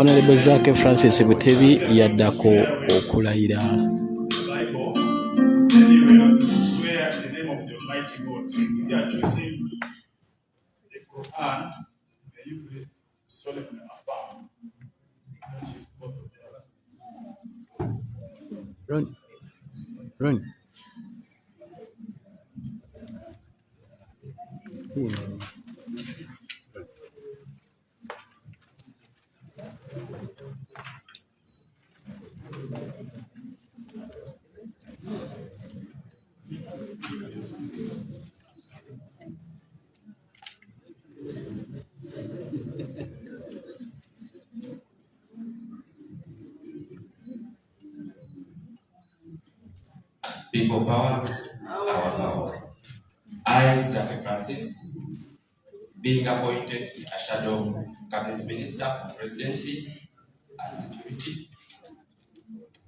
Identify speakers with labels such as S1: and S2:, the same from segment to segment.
S1: Honorable Zake Francis Butebi yaddako okulayira.
S2: Swear in the name of the Almighty God. If you are choosing the Quran, may you please solemnly affirm.
S1: Run.
S3: People power, our power. I, Zake Francis, being appointed a shadow cabinet minister for presidency and security,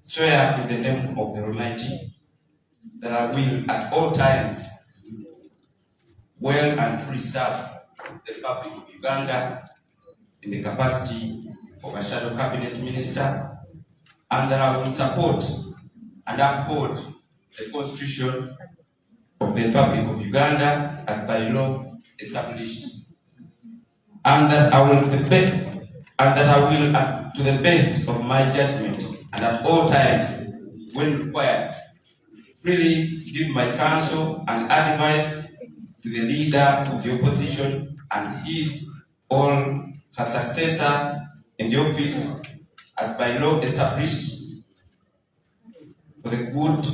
S3: swear in the name of the Almighty that I will at all times well and truly serve the Republic of Uganda in the capacity of a shadow cabinet minister, and that I will support and uphold the Constitution of the Republic of Uganda as by law established, and that I will, to the best of my judgment and at all times, when required, freely give my counsel and advice to the leader of the opposition and his or her successor in the office as by law established for the good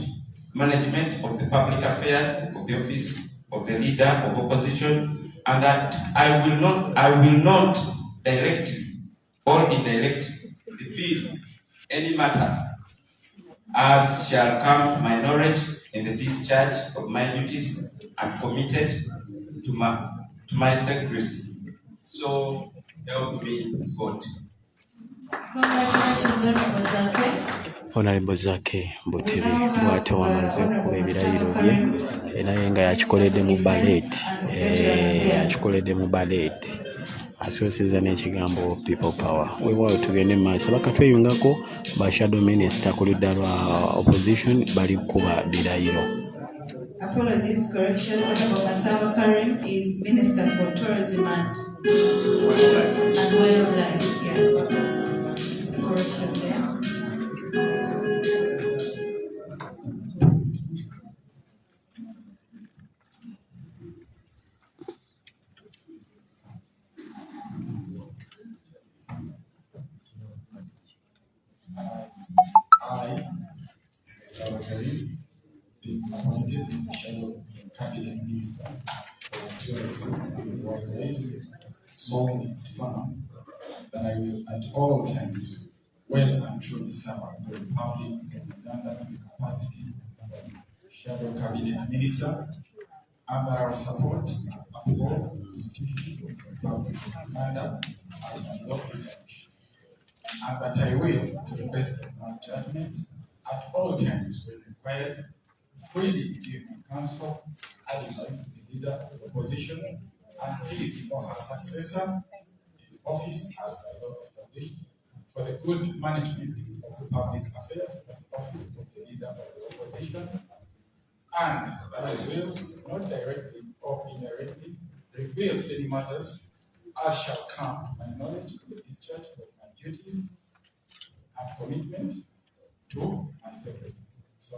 S3: management of the public affairs of the office of the leader of opposition, and that I will not directly or indirectly reveal any matter as shall come to my knowledge in the discharge of my duties and committed to my secrecy. So help me God.
S1: Honorable Zake Butebi bw'ate wamaze okuba ebirayiro bye naye nga yakikoledde mu baleeti asoosezza n'ekigambo people power. Weewaawo tugende mu maaso bakatweyungako ba shadow minister ku ludda lwa opposition bali kuba birayiro.
S4: Apologies, correction. Honorable Masawa Karim is Minister for Tourism and Wildlife. Yes, correction there.
S2: I, Masawa Karim, being appointed shadow cabinet minister for tourism and wildlife, solemnly affirm that I will at all times well and truly serve the Republic of Uganda in the capacity of shadow cabinet minister, and that I will support and uphold the Constitution of the Republic of Uganda as by law established, and that I will, to the best of my judgment, at all times when required, freely give my counsel, advice to the leader of the opposition and his or her successor in office as by law established for the good management of the public affairs of the office of the leader of the opposition, and that I will not directly or indirectly reveal any matters as shall come to my knowledge in the discharge of my duties and commitment to my secrecy. So,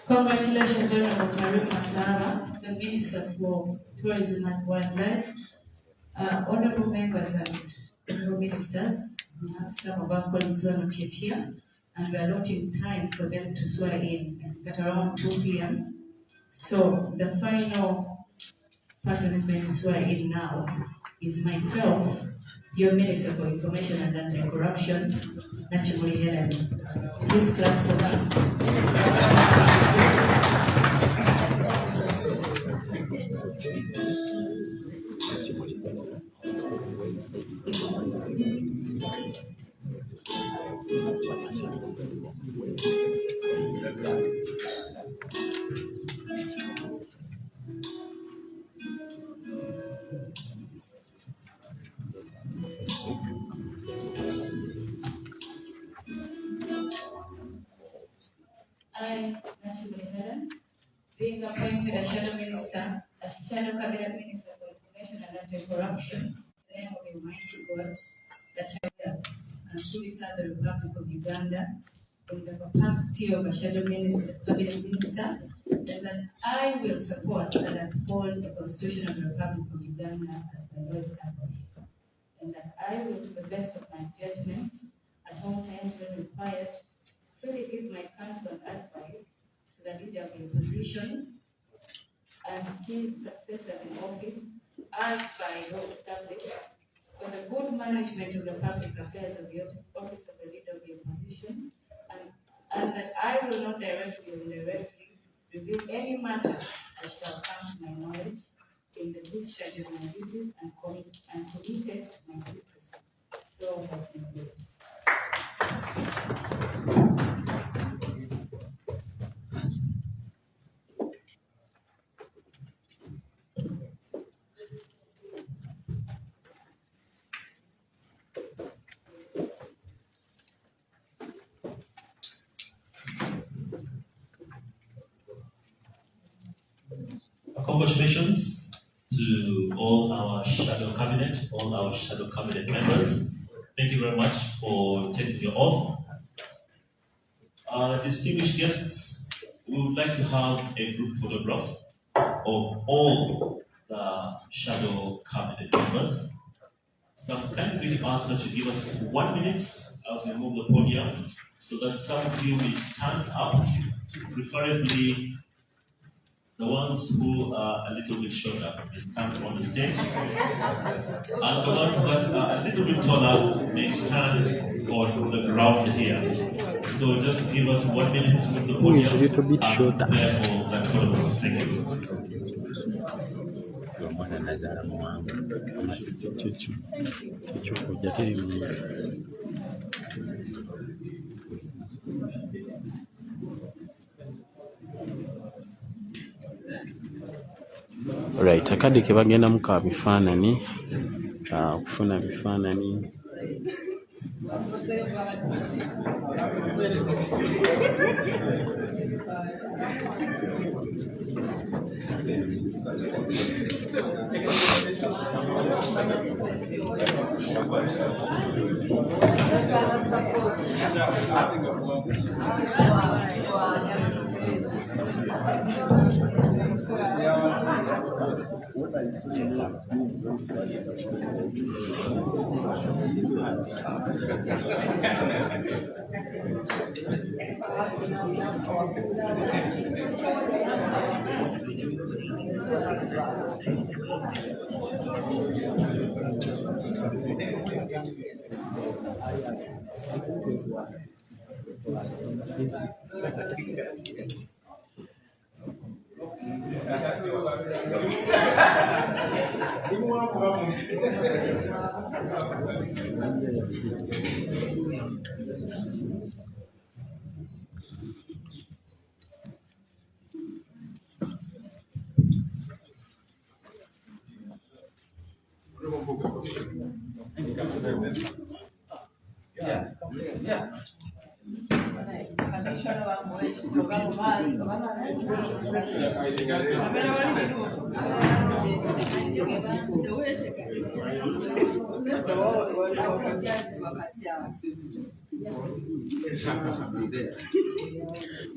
S4: congratulations, Honorable Karim Masawa, the Minister for Tourism and Wildlife. Honorable members and honorable ministers, we have some of our colleagues who are not yet here, and we are allotting time for them to swear in at around 2 p.m. So the final person who's going to swear in now is myself, your Minister for Information and Anti-Corruption, Nachimuli Helen. Please clap for me. I, Naturally Helen, being appointed as Shadow Minister, as Shadow Cabinet Minister for Information and Anti-Corruption, in the name of the Almighty God, that I will and truly serve the Republic of Uganda in the capacity of a Shadow Minister, Cabinet Minister, and that I will support and uphold the Constitution of the Republic of Uganda as by law established, and that I will, to the best of my judgments, at all times when required, freely give my counsel and advice to the leader of the opposition and his successors in office as by law established for the good management of the public affairs of the office of the leader of the opposition, and that I will not directly or indirectly reveal any matter that shall come to my knowledge in the discharge of my duties and committed to my secrecy. So help me God.
S5: Congratulations to all our shadow cabinet, all our shadow cabinet members. Thank you very much for taking your oath. Distinguished guests, we would like to have a group photograph of all the shadow cabinet members. So I'm kindly going to ask them to give us 1 minute as we move the podium so that some of you may stand up, preferably the ones who are a little bit shorter may stand on the stage, and the ones that are a little bit taller may stand on the ground here. So just give us 1 minute to move the podium.
S1: Who is a little bit shorter?
S5: Therefore, that photograph. Thank you.
S1: Right, akadde ke bagendamu ka bifaananyi okufuna bifaananyi.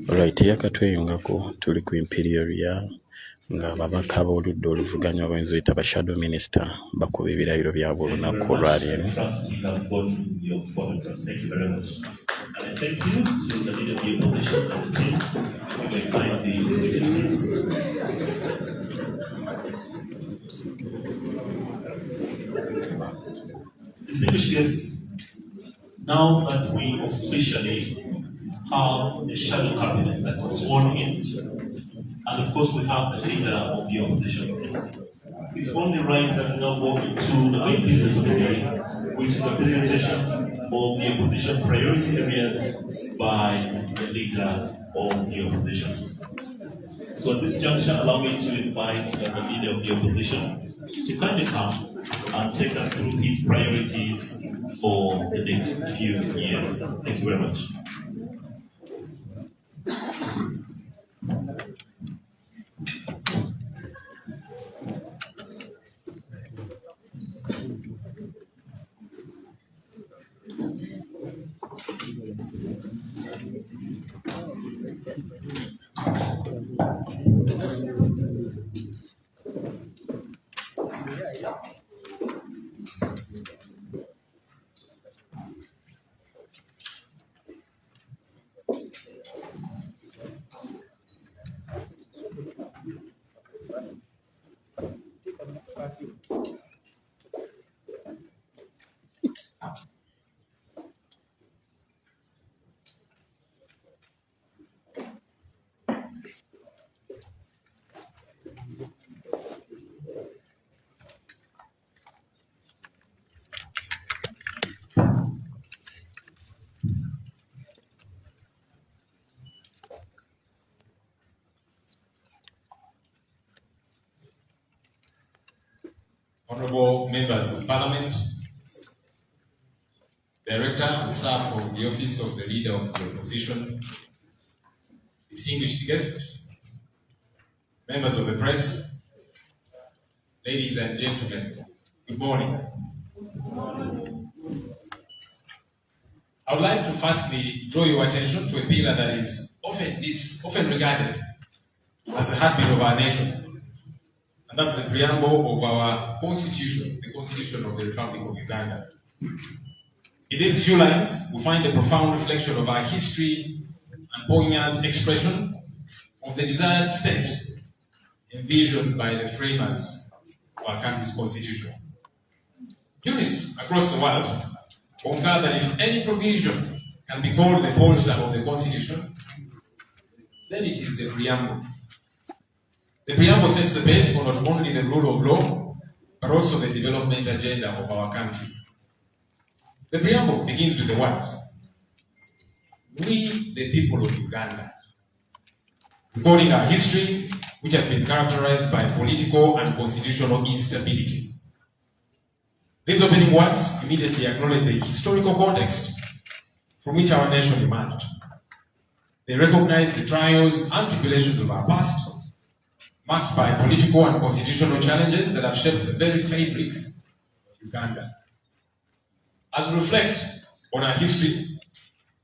S1: Right, yakatweyungako tuli ku Imperial nga ababaka b'oludda oluvuganya abayinza oyita ba shadow minister bakuba ebirayiro byabwe olunaku olwaleero.
S5: Thank you very much. And thank you to the leader of the opposition and the team. You may find the seats. Distinguished guests, now that we officially have the shadow cabinet that was sworn in, and of course we have the leader of the opposition, it's only right that we now go into the main business of the day, which is the presentation of the opposition priority areas by the leader of the opposition. So at this juncture, allow me to invite the leader of the opposition to kindly come and take us through his priorities for the next few years. Thank you very much.
S6: Honorable members of Parliament, Director and staff of the Office of the Leader of the Opposition, distinguished guests, members of the press, ladies and gentlemen, good morning. I would like to firstly draw your attention to a pillar that is often regarded as the heartbeat of our nation, and that's the preamble of our Constitution, the Constitution of the Republic of Uganda. In these few lines, we find a profound reflection of our history and poignant expression of the desired state envisioned by the framers of our country's Constitution. Jurists across the world concur that if any provision can be called the polestar of the Constitution, then it is the preamble. The preamble sets the base for not only the rule of law, but also the development agenda of our country. The preamble begins with the words, "We, the people of Uganda," recording our history, which has been characterized by political and constitutional instability. These opening words immediately acknowledge the historical context from which our nation emerged. They recognize the trials and tribulations of our past, marked by political and constitutional challenges that have shaped the very fabric of Uganda. As we reflect on our history,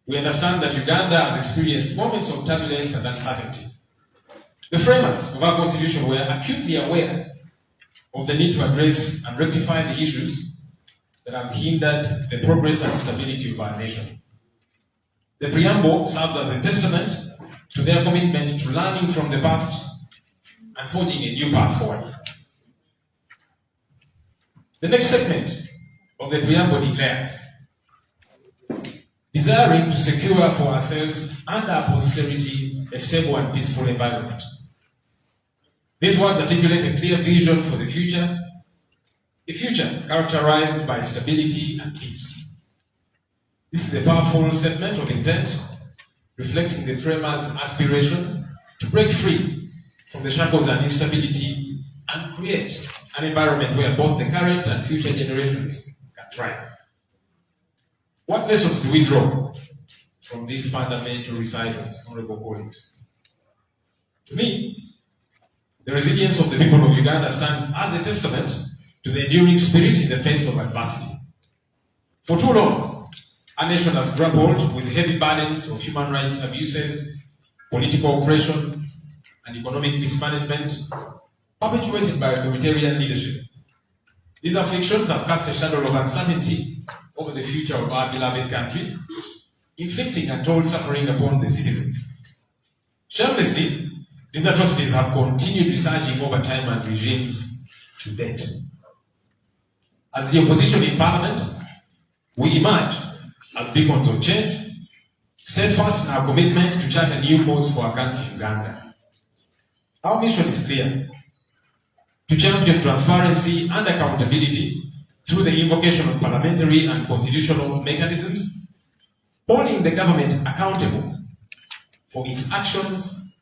S6: we understand that Uganda has experienced moments of turbulence and uncertainty. The framers of our Constitution were acutely aware of the need to address and rectify the issues that have hindered the progress and stability of our nation. The preamble serves as a testament to their commitment to learning from the past and forging a new path forward. The next segment of the preamble declares, "Desiring to secure for ourselves and our posterity a stable and peaceful environment." These words articulate a clear vision for the future, a future characterized by stability and peace. This is a powerful statement of intent, reflecting the framers' aspiration to break free from the shackles and instability and create an environment where both the current and future generations can thrive. What lessons do we draw from these fundamental recitals, honorable colleagues? To me, the resilience of the people of Uganda stands as a testament to the enduring spirit in the face of adversity. For too long, our nation has grappled with heavy burdens of human rights abuses, political oppression, and economic mismanagement perpetuated by authoritarian leadership. These afflictions have cast a shadow of uncertainty over the future of our beloved country, inflicting untold suffering upon the citizens. Shamelessly, these atrocities have continued resurging over time and regimes to date. As the opposition in Parliament, we emerge as beacons of change, steadfast in our commitment to chart a new course for our country, Uganda. Our mission is clear: to champion transparency and accountability through the invocation of parliamentary and constitutional mechanisms, holding the government accountable for its actions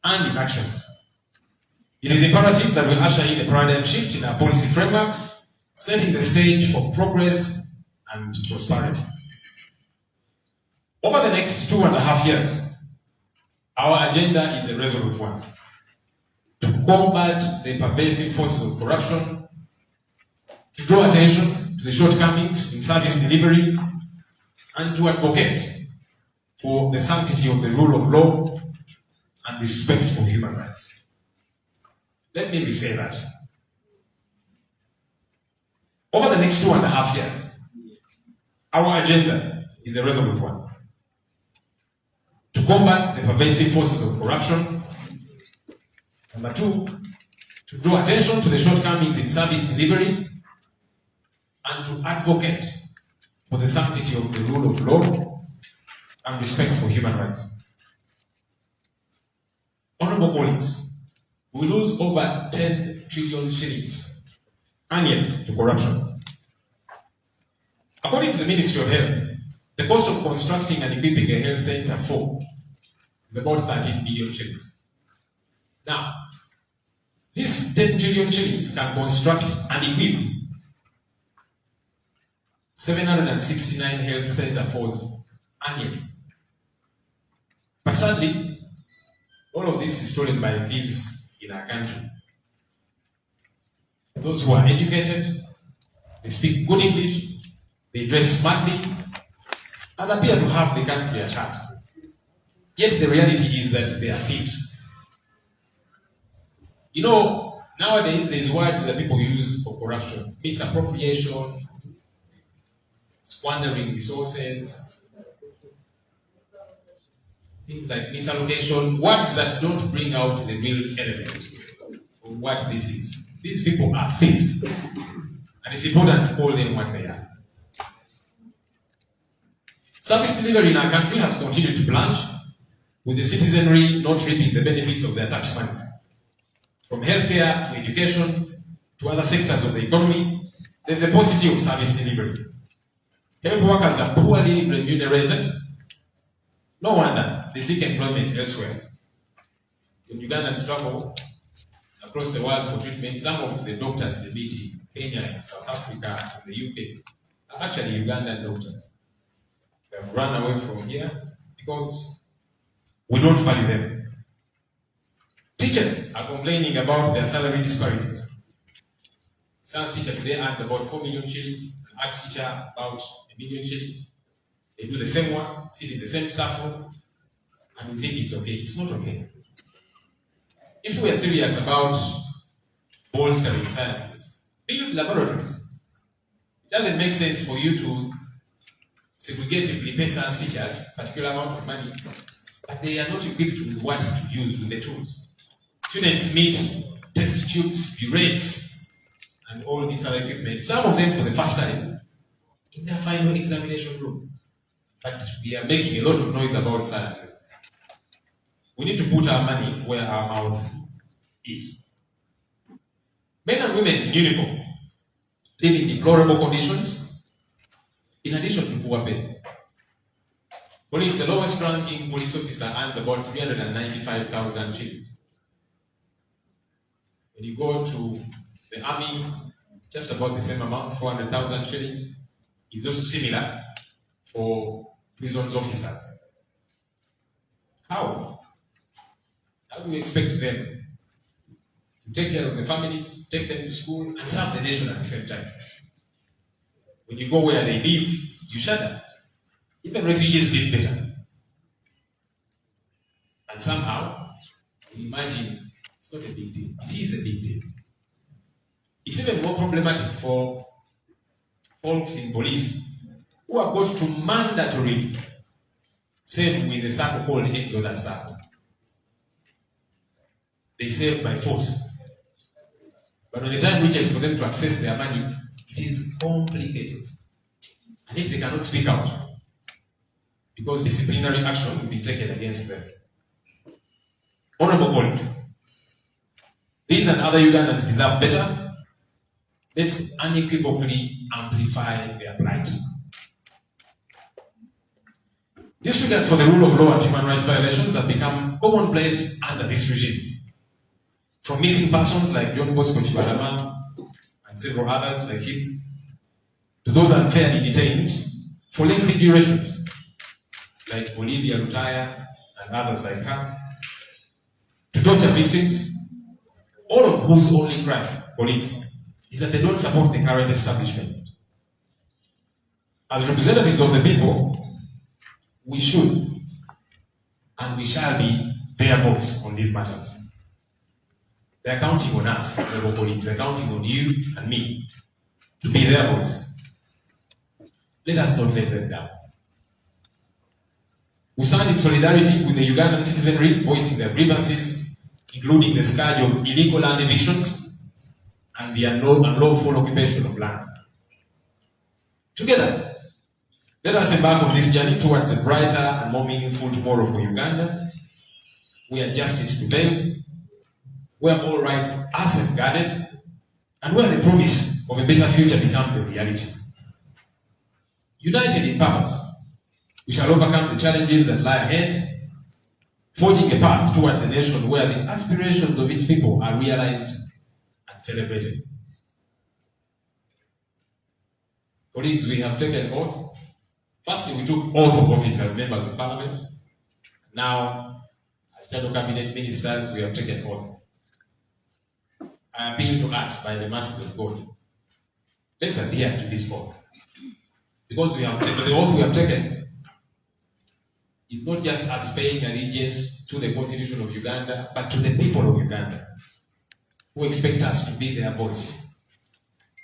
S6: and inactions. It is imperative that we usher in a paradigm shift in our policy framework, setting the stage for progress and prosperity. Over the next 2.5 years, our agenda is a resolute one: to combat the pervasive forces of corruption, to draw attention to the shortcomings in service delivery, and to advocate for the sanctity of the rule of law and respect for human rights. Let me say that. Over the next 2.5 years, our agenda is a resolute one. To combat the pervasive forces of corruption. Number 2, to draw attention to the shortcomings in service delivery and to advocate for the sanctity of the rule of law and respect for human rights. Honorable colleagues, we lose over 10 trillion shillings annually to corruption. According to the Ministry of Health, the cost of constructing and equipping a health center is about 13 billion shillings. Now, this 10 trillion shillings can construct and equip 769 health centers annually. But sadly, all of this is stolen by thieves in our country. Those who are educated, they speak good English, they dress smartly, and appear to have the country at heart. Yet the reality is that they are thieves. You know, nowadays there's words that people use for corruption: misappropriation, squandering resources, things like misallocation, words that don't bring out the real element of what this is. These people are thieves, and it's important to call them what they are. Service delivery in our country has continued to plunge, with the citizenry not reaping the benefits of their tax money. From healthcare to education to other sectors of the economy, there's a paucity of service delivery. Health workers are poorly remunerated. No wonder they seek employment elsewhere. When Ugandans travel across the world for treatment, some of the doctors they meet in Kenya, South Africa, and the UK are actually Ugandan doctors. They have run away from here because we don't value them. Teachers are complaining about their salary disparities. Science teacher today earns about 4 million shillings, an arts teacher about 1 million shillings. They do the same work, sit in the same staff room, and we think it's okay. It's not okay. If we are serious about bolstering sciences, build laboratories. It doesn't make sense for you to segregatively pay science teachers a particular amount of money, but they are not equipped with what to use with the tools. Students meet test tubes, burettes, and all this other equipment, some of them for the first time, in their final examination room. But we are making a lot of noise about sciences. We need to put our money where our mouth is. Men and women in uniform live in deplorable conditions, in addition to poor pay. Police, the lowest ranking police officer earns about 395,000 shillings. When you go to the army, just about the same amount, 400,000 shillings, is also similar for prisons officers. How? How do we expect them to take care of the families, take them to school, and serve the nation at the same time? When you go where they live, you shudder. Even refugees live better. And somehow, we imagine it's not a big deal. It is a big deal. It's even more problematic for folks in police who are got to mandatorily serve with a circle called Exodus Circle. They serve by force. But when the time reaches for them to access their money, it is complicated. And if they cannot speak out, because disciplinary action will be taken against them. Honorable colleagues, these and other Ugandans deserve better. Let's unequivocally amplify their plight. Disregard for the rule of law and human rights violations have become commonplace under this regime. From missing persons like John Bosco Chibalama and several others like him, to those unfairly detained for lengthy durations, like Olivia Lutaya and others like her, to torture victims, all of whose only crime, colleagues, is that they don't support the current establishment. As representatives of the people, we should and we shall be their voice on these matters. They're counting on us, local colleagues. They're counting on you and me to be their voice. Let us not let them down. We stand in solidarity with the Ugandan citizenry, voicing their grievances, including the scourge of illegal land evictions and the unlawful occupation of land. Together, let us embark on this journey towards a brighter and more meaningful tomorrow for Uganda, where justice prevails, where all rights are safeguarded, and where the promise of a better future becomes a reality. United in purpose, we shall overcome the challenges that lie ahead, forging a path towards a nation where the aspirations of its people are realized and celebrated. Colleagues, we have taken oath. Firstly, we took oath of office as members of parliament. Now, as shadow cabinet ministers, we have taken oath. I appeal to us by the mercies of God. Let's adhere to this oath. Because we have taken the oath we have taken is not just us paying allegiance to the Constitution of Uganda, but to the people of Uganda who expect us to be their voice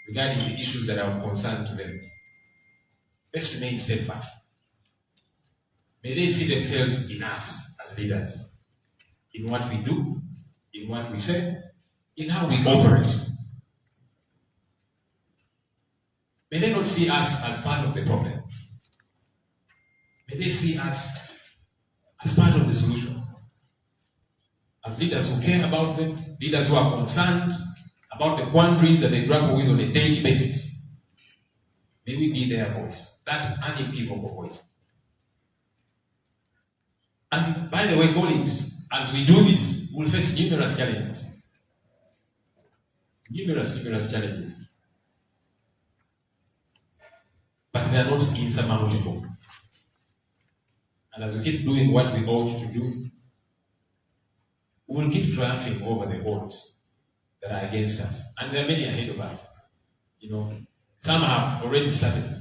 S6: regarding the issues that are of concern to them. Let's remain steadfast. May they see themselves in us as leaders, in what we do, in what we say, in how we operate. May they not see us as part of the problem. May they see us as part of the solution. As leaders who care about them, leaders who are concerned about the quandaries that they grapple with on a daily basis. May we be their voice, that unequivocal voice. And by the way, colleagues, as we do this, we'll face numerous challenges. Numerous challenges. But they are not insurmountable. And as we keep doing what we ought to do, we will keep triumphing over the odds that are against us. And there are many ahead of us. You know, some have already started.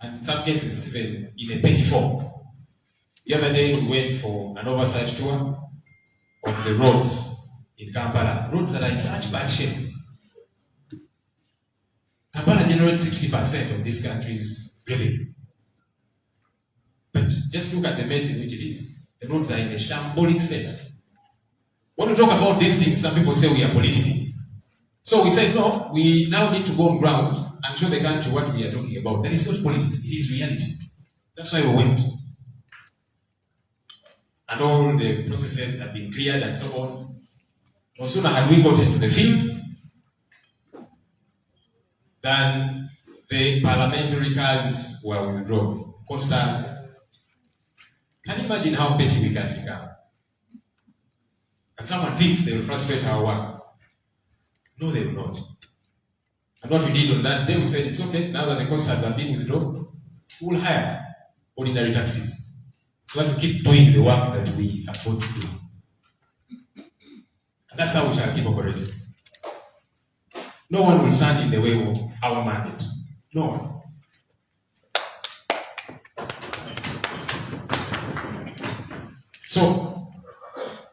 S6: And in some cases, even in a petty form. The other day, we went for an oversight tour of the roads in Kampala. Roads that are in such bad shape. Kampala generates 60% of this country's revenue. But just look at the mess in which it is. The roads are in a shambolic state. When we talk about these things, some people say we are political. So we said, no, we now need to go on ground and show the country what we are talking about. That is not politics, it is reality. That's why we went. And all the processes have been cleared and so on. No sooner had we gotten to the field than the parliamentary cars were withdrawn. Costars. Can you imagine how petty we can become? And someone thinks they will frustrate our work. No, they will not. And what we did on that day, we said, it's okay, now that the costars have been withdrawn, we will hire ordinary taxis. So that we keep doing the work that we are supposed to do. And that's how we shall keep operating. No one will stand in the way of our mandate. No one. So,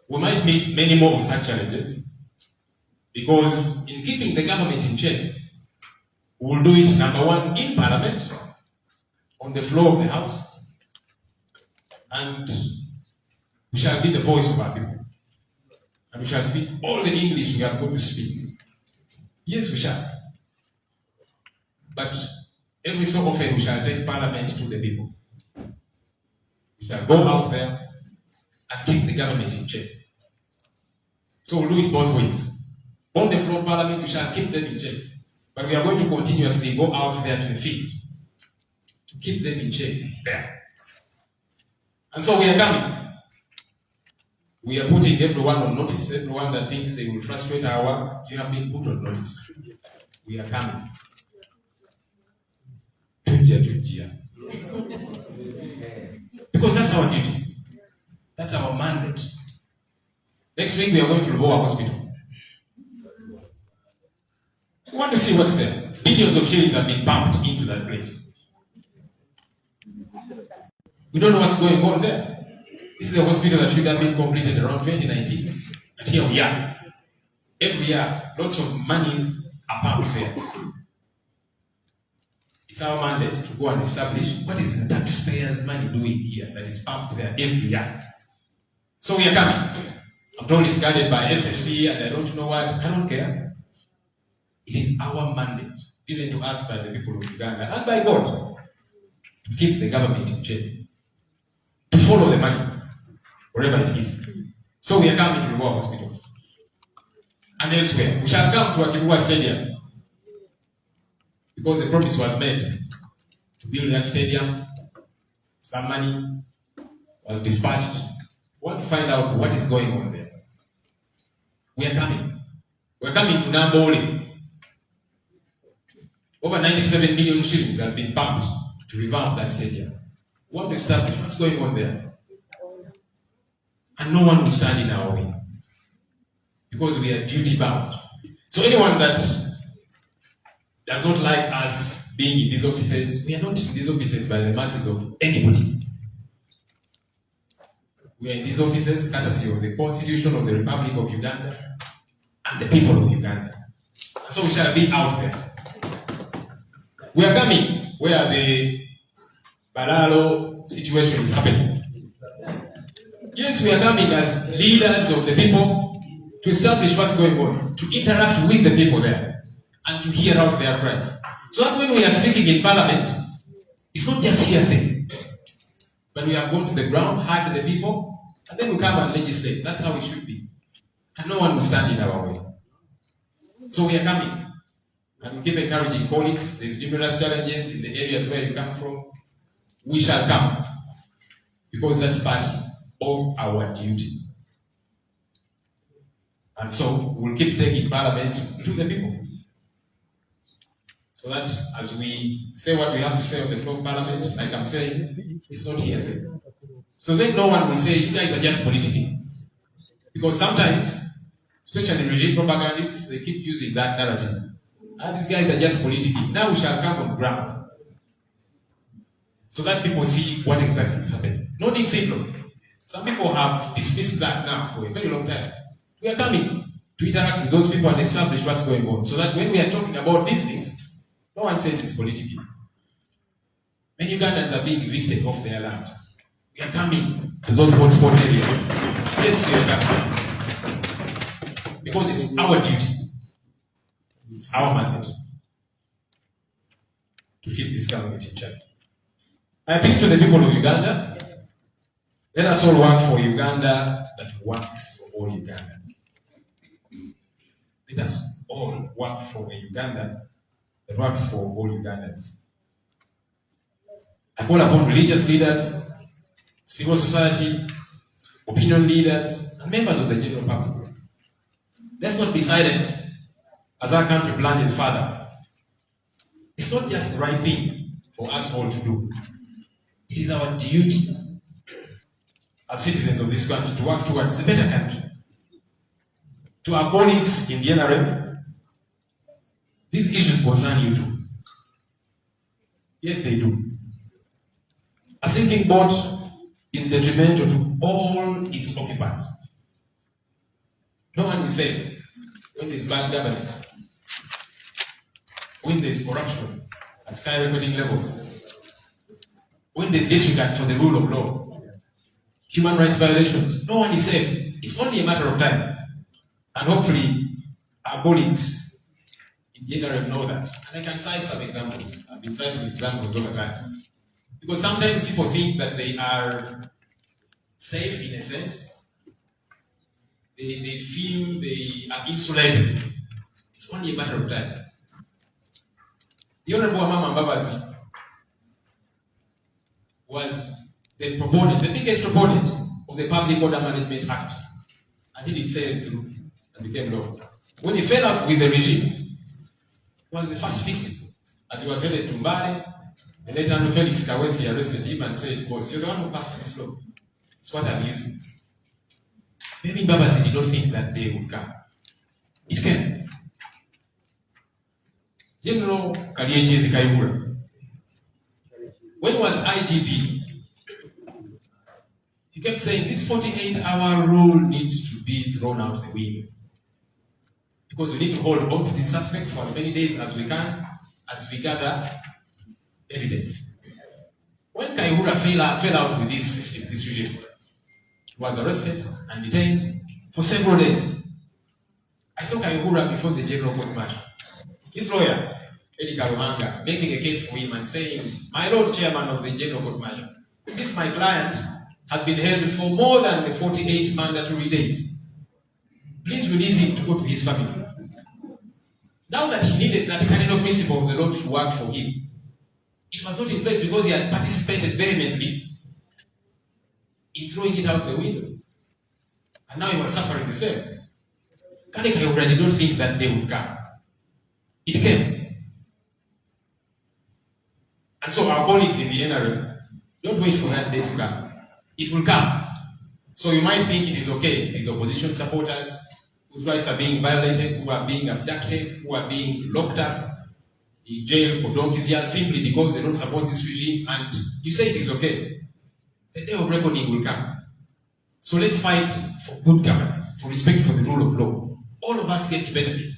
S6: we might meet many more of such challenges because in keeping the government in check, we will do it, number one, in Parliament, on the floor of the House, and we shall be the voice of our people. And we shall speak all the English we are going to speak. Yes, we shall. But every so often we shall take Parliament to the people. We shall go out there and keep the government in check. So we'll do it both ways. On the floor of Parliament, we shall keep them in check. But we are going to continuously go out there to the field to keep them in check there. And so we are coming. We are putting everyone on notice. Everyone that thinks they will frustrate our work, you have been put on notice. We are coming. Because that's our duty. That's our mandate. Next week we are going to Lubowa Hospital. We want to see what's there. Billions of shillings have been pumped into that place. We don't know what's going on there. This is a hospital that should have been completed around 2019. And here we are. Every year, lots of monies are pumped there. It's our mandate to go and establish what is the taxpayers' money doing here that is pumped there every year. So we are coming. I'm told it's guarded by SFC and I don't know what. I don't care. It is our mandate, given to us by the people of Uganda and by God, to keep the government in check, to follow the money, wherever it is. So we are coming to the War Hospital. And elsewhere, we shall come to Akibua Stadium. Because the promise was made to build that stadium, some money was dispatched. We want to find out what is going on there. We are coming. We are coming to Nambole. Over 97 million shillings has been pumped to revamp that stadium. We want to establish what's going on there. And no one will stand in our way. Because we are duty bound. So anyone that does not like us being in these offices, we are not in these offices by the masses of anybody. We are in these offices courtesy of the Constitution of the Republic of Uganda and the people of Uganda. And so we shall be out there. We are coming where the Balalo situation is happening. Yes, we are coming as leaders of the people to establish what's going on, to interact with the people there, and to hear out their cries. So that when we are speaking in Parliament, it's not just hearsay, but we are going to the ground, heard the people, and then we come and legislate. That's how it should be. And no one will stand in our way. So we are coming. And we keep encouraging colleagues. There's numerous challenges in the areas where you come from. We shall come. Because that's part of our duty. And so we'll keep taking Parliament to the people. So that as we say what we have to say on the floor of Parliament, like I'm saying, it's not hearsay. So then no one will say, you guys are just politicking. Because sometimes, especially regime propagandists, they keep using that narrative. And these guys are just politicking. Now we shall come on ground. So that people see what exactly is happening. Nodding syndrome. Some people have dismissed that now for a very long time. We are coming to interact with those people and establish what's going on. So that when we are talking about these things, no one says it's politicking. Many Ugandans are being evicted off their land. We are coming to those hotspot areas. Yes, we are coming. Because it's our duty. It's our mandate to keep this government in charge. I appeal to the people of Uganda. Let us all work for Uganda that works for all Ugandans. Let us all work for a Uganda that works for all Ugandans. I call upon religious leaders, civil society, opinion leaders, and members of the general public. Let's not be silent as our country plunges further. It's not just the right thing for us all to do. It is our duty as citizens of this country to work towards a better country. To our colleagues in the NRM, these issues concern you too. Yes, they do. A sinking boat is detrimental to all its occupants. No one is safe when there's bad governance, when there's corruption at skyrocketing levels, when there's disregard for the rule of law, human rights violations. No one is safe. It's only a matter of time. And hopefully, our colleagues in the NRM know that. And I can cite some examples. I've been citing examples over time. Because sometimes people think that they are safe in a sense. They feel they are insulated. It's only a matter of time. The Honorable Amama Mbabazi was the proponent, the biggest proponent of the Public Order Management Act. And he did sail through and became law. When he fell out with the regime, he was the first victim. As he was headed to Mbale, the late Andrew Felix Kaweesi arrested him and said, boss, you're the one who passed this law. It's what I'm using. Maybe Mbabazi did not think that day would come. It came. General Kalyechi Kayihura, when he was IGP, He kept saying this 48-hour rule needs to be thrown out the window. Because we need to hold on to these suspects for as many days as we can, as we gather evidence. When Kaihura fell out with this system, this regime, he was arrested and detained for several days. I saw Kaihura before the General Court Martial. His lawyer, Eddie Karuhanga, making a case for him and saying, "My Lord Chairman of the General Court Martial, this my client has been held for more than the 48 mandatory days. Please release him to go to his family." Now that he needed that cardinal principle of the law to work for him, it was not in place because he had participated vehemently in throwing it out the window. And now he was suffering the same. Kale Kaihura did not think that day would come. It came. And so our colleagues in the NRM, don't wait for that day to come. It will come. So you might think it is okay. These opposition supporters whose rights are being violated, who are being abducted, who are being locked up in jail for donkey's years simply because they don't support this regime, and you say it is okay. The day of reckoning will come. So let's fight for good governance, for respect for the rule of law. All of us get to benefit.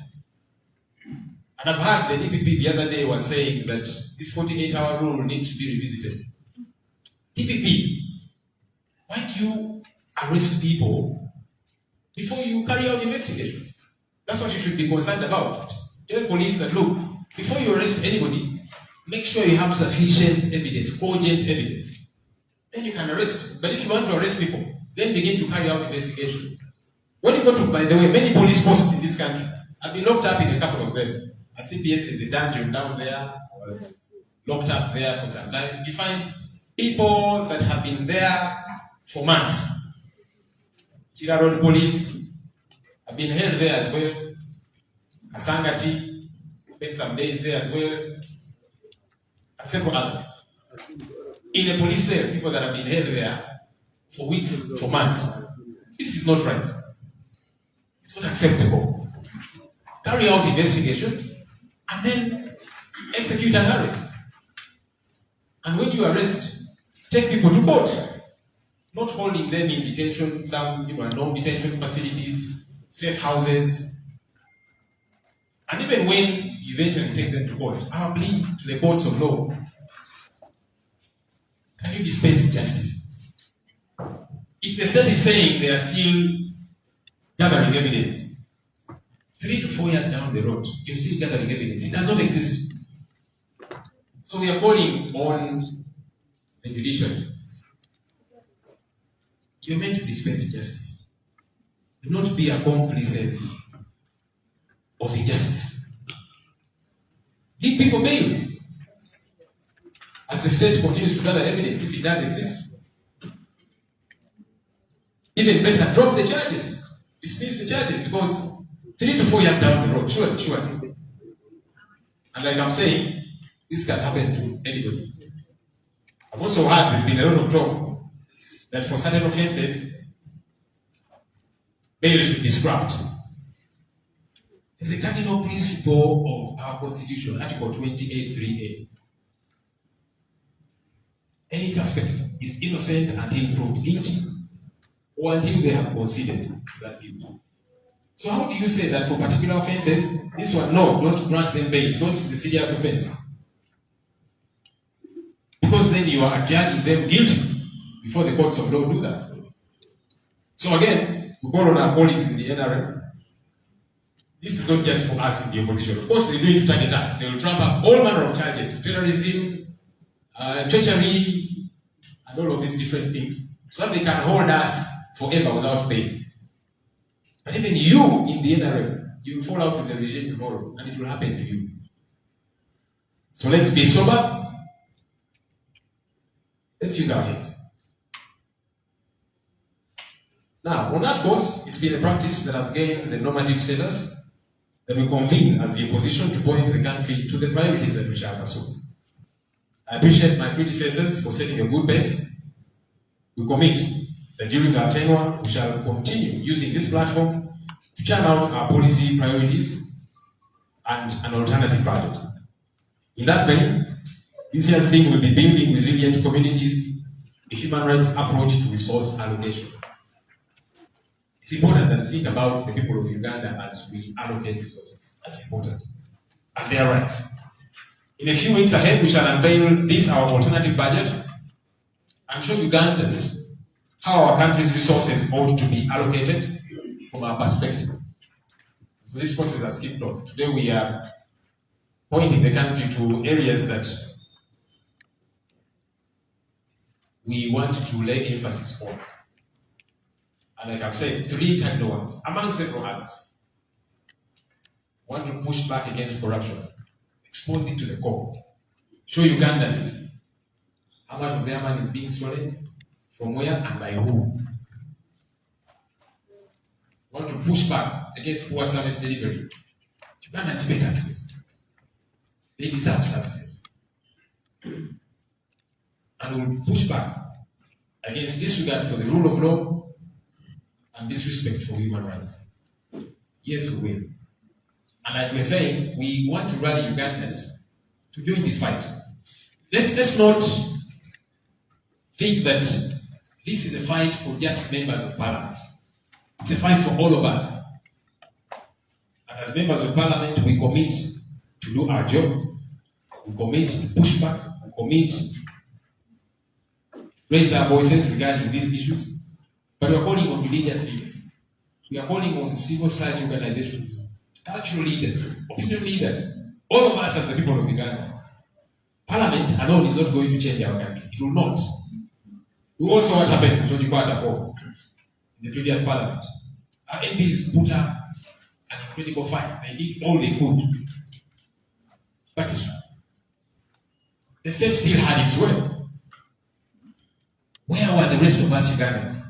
S6: And I've heard the DPP the other day was saying that this 48-hour rule needs to be revisited. DPP, why do you arrest people before you carry out investigations? That's what you should be concerned about. Tell police that, look, before you arrest anybody, make sure you have sufficient evidence, cogent evidence. Then you can arrest. But if you want to arrest people, then begin to carry out investigation. When you go to, by the way, many police posts in this country, I've been locked up in a couple of them. At CPS is a dungeon down there. I was locked up there for some time. You find people that have been there for months. Chira Road Police have been held there as well. Asangati spent some days there as well. And several others. In a police cell, people that have been held there for weeks, for months. This is not right. It's not acceptable. Carry out investigations and then execute an arrest. And when you arrest, take people to court. Not holding them in detention, some non-detention facilities, safe houses. And even when you eventually take them to court, our plea to the courts of law, can you dispense justice? If the state is saying they are still gathering evidence, 3 to 4 years down the road, you're still gathering evidence. It does not exist. So we are calling on the judiciary. You're meant to dispense justice. Do not be accomplices of injustice. Give people bail. As the state continues to gather evidence, if it does exist. Even better, drop the charges. Dismiss the charges, because 3 to 4 years down the road, sure. And like I'm saying, this can happen to anybody. I've also heard there's been a lot of talk that for certain offenses, bail should be scrapped. There's a cardinal principle of our Constitution, Article 28(3)(a). Any suspect is innocent until proved guilty or until they have conceded that guilt. So how do you say that for particular offenses, this one, no, don't grant them bail because it's a serious offense? Because then you are judging them guilty before the courts of law do that. So again, we call on our colleagues in the NRM. This is not just for us in the opposition. Of course, they're going to target us. They will trump up all manner of charges, terrorism, treachery, and all of these different things, so that they can hold us forever without bail. But even you in the NRM, you will fall out with the regime tomorrow, and it will happen to you. So let's be sober. Let's use our heads. Now, on that course, it's been a practice that has gained the normative status that we convene as the opposition to point the country to the priorities that we shall pursue. I appreciate my predecessors for setting a good pace. We commit that during our tenure, we shall continue using this platform to churn out our policy priorities and an alternative budget. In that vein, this year's theme will be building resilient communities a human rights approach to resource allocation. It's important that we think about the people of Uganda as we allocate resources. That's important. And they are right. In a few weeks ahead, we shall unveil this, our alternative budget, and show Ugandans how our country's resources ought to be allocated from our perspective. So this process has kicked off. Today we are pointing the country to areas that we want to lay emphasis on. And like I've said, 3 cardinal ones, among several others. Want to push back against corruption, expose it to the core, show Ugandans how much of their money is being stolen, from where and by who. Want to push back against poor service delivery. Ugandans pay taxes. They deserve services. And we'll push back against disregard for the rule of law and disrespect for human rights. Yes, we will. And like we're saying, we want to rally Ugandans to join this fight. Let's not think that this is a fight for just members of parliament. It's a fight for all of us. And as members of parliament, we commit to do our job. We commit to push back. We commit to raise our voices regarding these issues. But we are calling on religious leaders. We are calling on civil society organizations, cultural leaders, opinion leaders, all of us as the people of Uganda. Parliament alone is not going to change our country. It will not. We all saw what happened to Jodikwada in the previous parliament. Our MPs put up an incredible fight. They did all they could. But the state still had its way. Where were the rest of us Ugandans?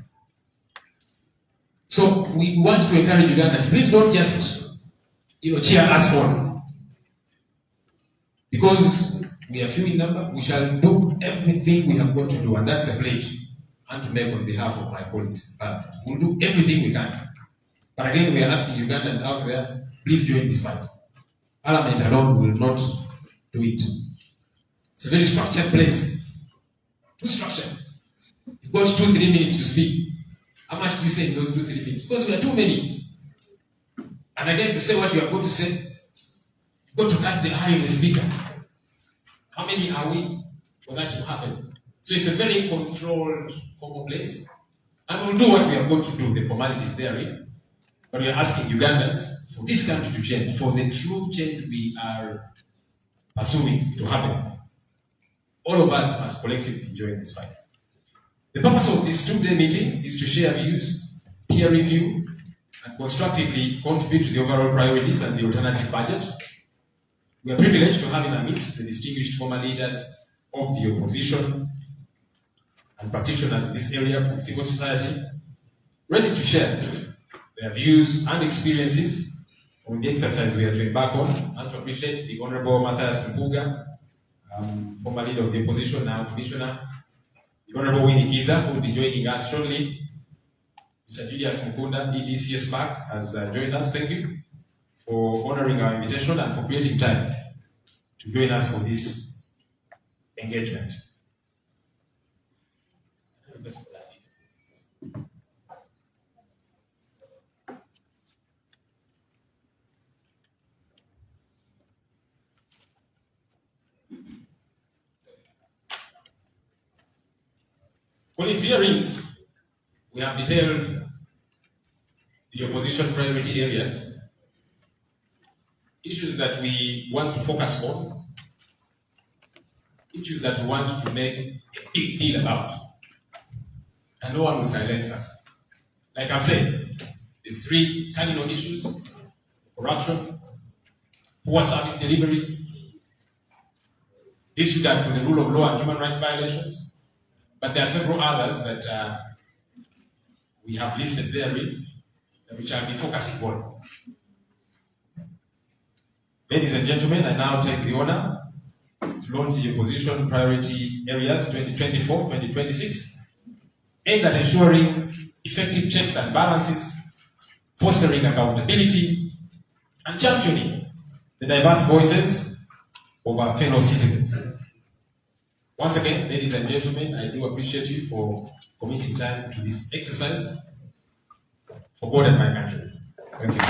S6: So we want to encourage Ugandans, please don't just cheer us on. Because we are few in number, we shall do everything we have got to do, and that's a pledge and to make on behalf of my colleagues. We'll do everything we can. But again, we are asking Ugandans out there, please join this fight. Parliament alone will not do it. It's a very structured place. Too structured. You've got 2-3 minutes to speak. How much do you say in those 2-3 minutes? Because we are too many. And again, to say what you are going to say, you've got to cut the eye of the speaker. How many are we for that to happen? So it's a very controlled, formal place. And we'll do what we are going to do, the formalities therein. But we are asking Ugandans for this country to change, for the true change we are pursuing to happen. All of us must collectively join this fight. The purpose of this 2-day meeting is to share views, peer review, and constructively contribute to the overall priorities and the alternative budget. We are privileged to have in our midst the distinguished former leaders of the opposition and practitioners in this area from civil society, ready to share their views and experiences on the exercise we are to embark on, and to appreciate the Honorable Matthias Mpuga, former leader of the opposition, now commissioner, the Honorable Winnie Kiza, who will be joining us shortly. Mr. Julius Mukunda, EDCS Mark, has joined us. Thank you for honoring our invitation and for creating time to join us for this engagement. Well, in theory, we have detailed the opposition priority areas, issues that we want to focus on, issues that we want to make a big deal about, and no one will silence us. Like I've said, there's 3 cardinal issues: corruption, poor service delivery, disregard for the rule of law and human rights violations. But there are several others that we have listed therein that we shall be focusing on. Ladies and gentlemen, I now take the honor to launch the opposition priority areas 2024-2026, aimed at ensuring effective checks and balances, fostering accountability, and championing the diverse voices of our fellow citizens. Once again, ladies and gentlemen, I do appreciate you for committing time to this exercise for God and my country. Thank you.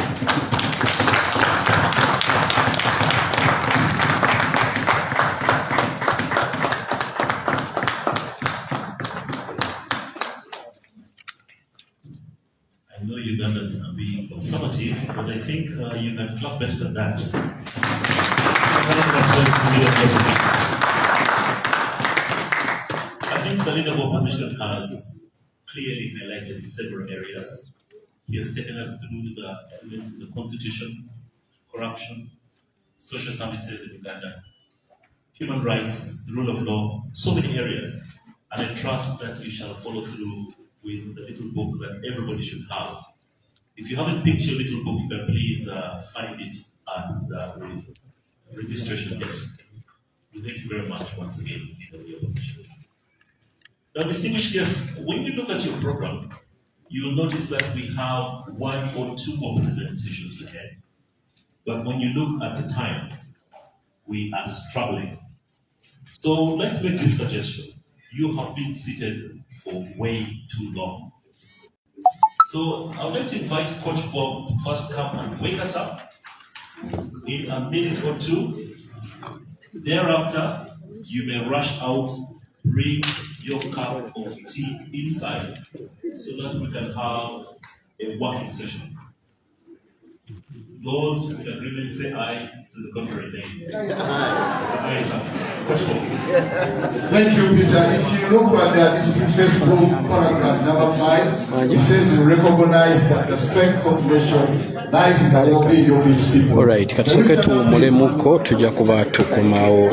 S5: I know Ugandans can be conservative, but I think you can clap better than that. I think the leader of opposition has clearly highlighted several areas. He has taken us through the elements of the constitution, corruption, social services in Uganda, human rights, the rule of law, so many areas. And I trust that we shall follow through with the little book that everybody should have. If you haven't picked your little book, you can please find it at the registration desk. We thank you very much once again, Leader of the Opposition. Now, distinguished guests, when you look at your program, you will notice that we have 1 or 2 more presentations ahead. But when you look at the time, we are struggling. So let's make this suggestion. You have been seated for way too long. So I would like to invite Coach Bob to first come and wake us up in a minute or 2. Thereafter, you may rush out, bring your cup of tea inside so that we can have a working session. Those who can really say aye to the contrary name.
S7: Thank you, Peter. If you look at this Facebook paragraph number 5, it says we recognize that the strength of the nation lies in the well-being of its people.
S1: All right, katusoke tuwumulemuko tujja kuba tukomawo.